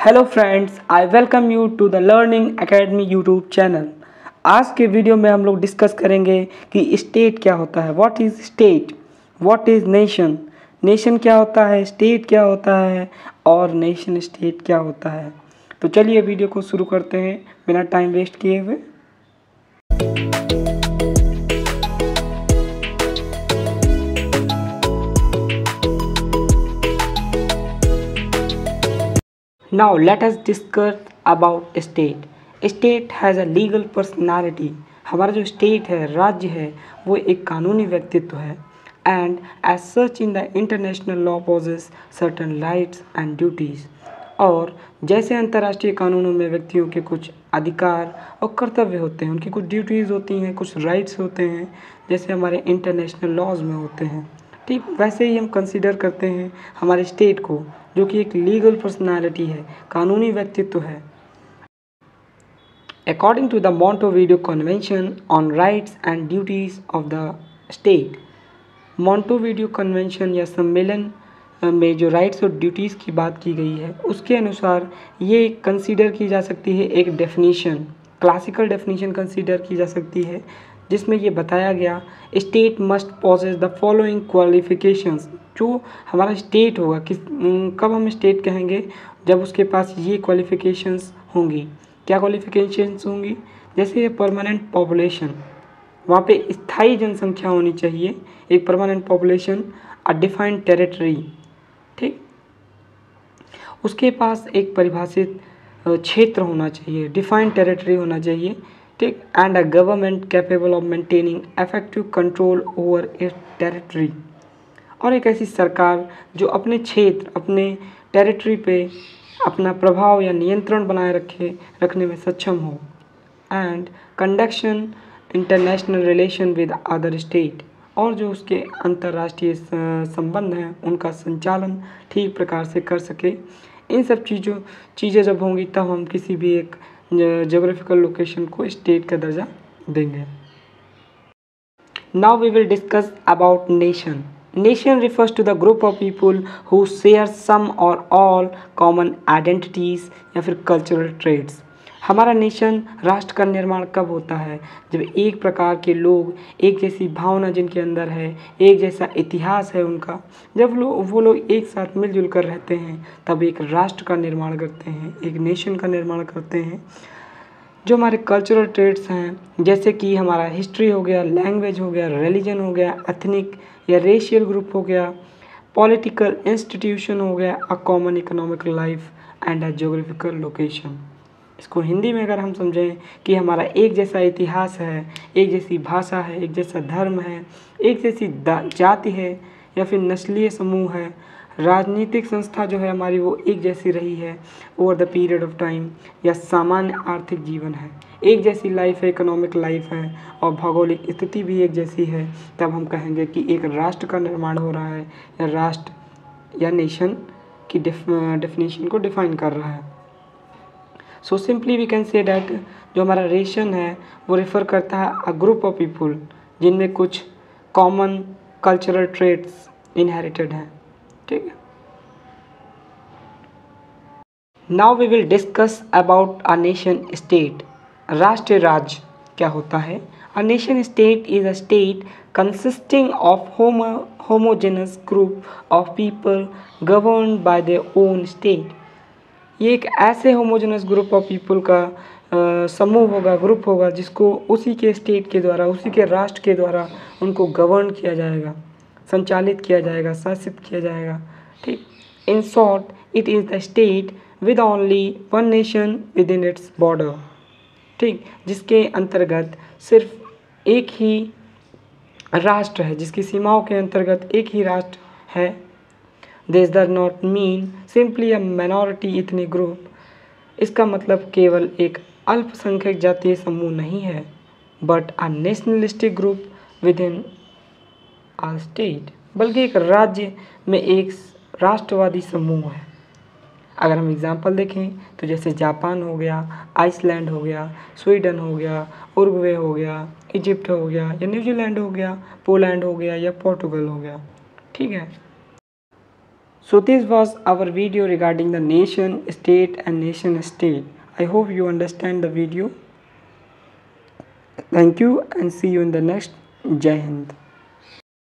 Hello friends, I welcome you to the learning academy YouTube channel. आज के video में हम लोग डिस्कस करेंगे कि स्टेट क्या होता है। What is state, what is nation, nation क्या होता है, स्टेट क्या होता है और नेशन स्टेट क्या होता है। तो चलिए वीडियो को शुरू करते हैं बिना टाइम वेस्ट किए हुए। Now let us discuss about state. State has a legal personality. हमारा जो स्टेट है, राज्य है, वो एक कानूनी व्यक्तित्व है। And as such in the international law possess certain rights and duties. और जैसे अंतर्राष्ट्रीय कानूनों में व्यक्तियों के कुछ अधिकार और कर्तव्य होते हैं, उनकी कुछ ड्यूटीज़ होती हैं, कुछ राइट्स होते हैं, जैसे हमारे इंटरनेशनल लॉज में होते हैं। ठीक वैसे ही हम कंसीडर करते हैं हमारे स्टेट को, जो कि एक लीगल पर्सनालिटी है, कानूनी व्यक्तित्व है। According to the Montevideo convention on rights and duties of the state, Montevideo convention या सम्मेलन में जो राइट्स और ड्यूटीज़ की बात की गई है, उसके अनुसार ये कंसीडर की जा सकती है एक डेफिनीशन, क्लासिकल डेफिनीशन कंसीडर की जा सकती है, जिसमें ये बताया गया state must possesses the following qualifications. जो हमारा स्टेट होगा, कब हम स्टेट कहेंगे, जब उसके पास ये क्वालिफिकेशंस होंगी। क्या क्वालिफिकेशंस होंगी? जैसे परमानेंट पॉपुलेशन, वहाँ पे स्थायी जनसंख्या होनी चाहिए, एक permanent population, a defined territory, ठीक, उसके पास एक परिभाषित क्षेत्र होना चाहिए, डिफाइंड टेरिटरी होना चाहिए, ठीक, and a government capable of maintaining effective control over it's territory, और एक ऐसी सरकार जो अपने क्षेत्र, अपने टेरिटरी पे अपना प्रभाव या नियंत्रण बनाए रखने में सक्षम हो। And conduction international relation with other state, और जो उसके अंतर्राष्ट्रीय संबंध हैं उनका संचालन ठीक प्रकार से कर सके। इन सब चीज़ें जब होंगी तब हम किसी भी एक ज्योग्राफिकल लोकेशन को स्टेट का दर्जा देंगे। Now we will discuss about nation. Nation refers to the group of people who share some or all common identities या फिर cultural traits. हमारा नेशन, राष्ट्र का निर्माण कब होता है? जब एक प्रकार के लोग, एक जैसी भावना जिनके अंदर है, एक जैसा इतिहास है उनका, जब वो लोग एक साथ मिलजुल कर रहते हैं, तब एक राष्ट्र का निर्माण करते हैं, एक नेशन का निर्माण करते हैं। जो हमारे कल्चरल ट्रेड्स हैं, जैसे कि हमारा हिस्ट्री हो गया, लैंग्वेज हो गया, रिलीजन हो गया, एथनिक या रेशियल ग्रुप हो गया, पॉलिटिकल इंस्टीट्यूशन हो गया, a common economic life and a geographical location. इसको हिंदी में अगर हम समझें कि हमारा एक जैसा इतिहास है, एक जैसी भाषा है, एक जैसा धर्म है, एक जैसी जाति है या फिर नस्लीय समूह है, राजनीतिक संस्था जो है हमारी वो एक जैसी रही है over the period of time, या सामान्य आर्थिक जीवन है, एक जैसी लाइफ है, इकोनॉमिक लाइफ है, और भौगोलिक स्थिति भी एक जैसी है, तब हम कहेंगे कि एक राष्ट्र का निर्माण हो रहा है, या राष्ट्र या नेशन की डेफिनेशन को डिफाइन कर रहा है। So simply we can say that जो हमारा नेशन है वो रेफर करता है अ ग्रुप ऑफ पीपुल जिनमें कुछ कॉमन कल्चरल ट्रेट्स इनहेरिटेड हैं। ठीक है। Now we will discuss about a nation state. राष्ट्र राज्य क्या होता है? A nation state is a state consisting of homogenous group of people governed by their own state. ये एक ऐसे होमोजेनस ग्रुप ऑफ पीपल का समूह होगा, ग्रुप होगा, जिसको उसी के स्टेट के द्वारा, उसी के राष्ट्र के द्वारा उनको गवर्न किया जाएगा, संचालित किया जाएगा, शासित किया जाएगा। ठीक, in short it is the state with only one nation with in its border. ठीक, जिसके अंतर्गत सिर्फ एक ही राष्ट्र है, जिसकी सीमाओं के अंतर्गत एक ही राष्ट्र है। This does not mean simply a minority ethnic group. इसका मतलब केवल एक अल्पसंख्यक जातीय समूह नहीं है, but a nationalistic group with in a state, बल्कि एक राज्य में एक राष्ट्रवादी समूह है। अगर हम एग्जांपल देखें तो जैसे जापान हो गया, आइसलैंड हो गया, स्वीडन हो गया, उरुग्वे हो गया, इजिप्ट हो गया, या न्यूजीलैंड हो गया, पोलैंड हो गया, या पोर्टुगल हो गया। ठीक है। So this was our video regarding the nation state and nation state. I hope you understand the video. Thank you and see you in the next. Jai Hind.